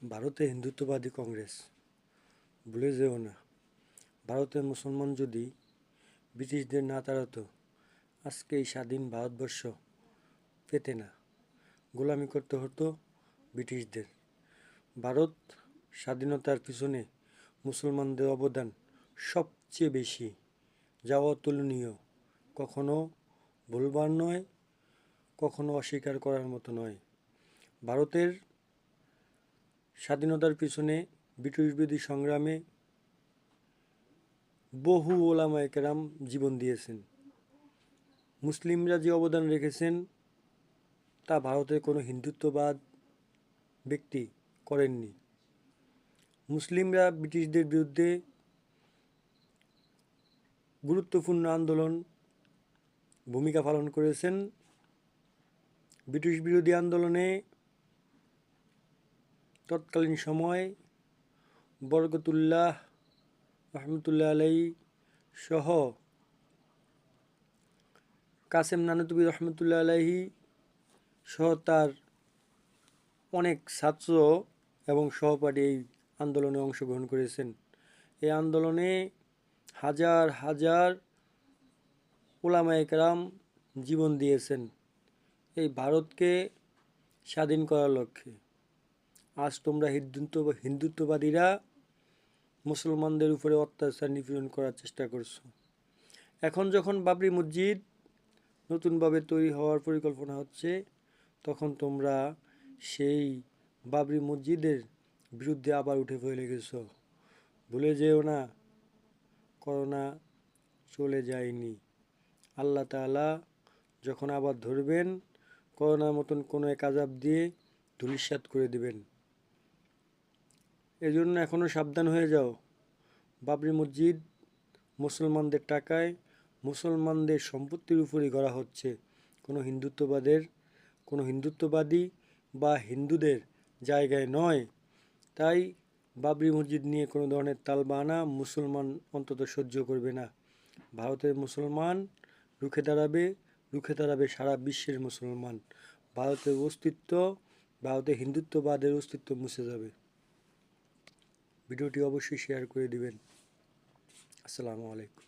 ভারতে হিন্দুত্ববাদী কংগ্রেস, ভুলে যেও না। ভারতের মুসলমান যদি ব্রিটিশদের না তাড়াতো, আজকে এই স্বাধীন ভারতবর্ষ পেতে না, গোলামি করতে হতো ব্রিটিশদের। ভারত স্বাধীনতার পিছনে মুসলমানদের অবদান সবচেয়ে বেশি, যা অতুলনীয়, কখনো ভুলবার নয়, কখনো অস্বীকার করার মতো নয়। ভারতের স্বাধীনতার পিছনে ব্রিটিশ বিরোধী সংগ্রামে বহু ওলামায়ে কেরাম জীবন দিয়েছেন। মুসলিমরা যে অবদান রেখেছেন তা ভারতের কোনো হিন্দুত্ববাদ ব্যক্তি করেননি। মুসলিমরা ব্রিটিশদের বিরুদ্ধে গুরুত্বপূর্ণ আন্দোলন ভূমিকা পালন করেছেন। ব্রিটিশ বিরোধী আন্দোলনে তৎকালীন সময় বরকতুল্লাহ রহমতুল্লাহ আলাইহি সহ কাসেম নানুতুবি রহমতুল্লাহ আলাইহি সহ তার অনেক ছাত্র এবং সহপাঠী এই আন্দোলনে অংশগ্রহণ করেছেন। এই আন্দোলনে হাজার হাজার উলামায়ে কেরাম জীবন দিয়েছেন এই ভারতকে স্বাধীন করার লক্ষ্যে। আজ তোমরা হিন্দুত্ববাদীরা মুসলমানদের উপরে অত্যাচার নিপীড়ন করার চেষ্টা করছো। এখন যখন বাবরি মসজিদ নতুনভাবে তৈরি হওয়ার পরিকল্পনা হচ্ছে, তখন তোমরা সেই বাবরি মসজিদের বিরুদ্ধে আবার উঠে পড়ে গেছো। ভুলে যেও না, করোনা চলে যায়নি। আল্লাহ তাআলা যখন আবার ধরবেন, করোনার মতন কোনো এক আযাব দিয়ে ধূলিসাৎ করে দিবেন। এজন্য এখনও সাবধান হয়ে যাও। বাবরি মসজিদ মুসলমানদের টাকায়, মুসলমানদের সম্পত্তির উপরই গড়া হচ্ছে, কোনো হিন্দুত্ববাদী বা হিন্দুদের জায়গায় নয়। তাই বাবরি মসজিদ নিয়ে কোনো ধরনের তালবাহানা মুসলমান অন্তত সহ্য করবে না। ভারতের মুসলমান রুখে দাঁড়াবে সারা বিশ্বের মুসলমান। ভারতের হিন্দুত্ববাদের অস্তিত্ব মুছে যাবে। ভিডিওটি অবশ্যই শেয়ার করে দিবেন। আসসালামু আলাইকুম।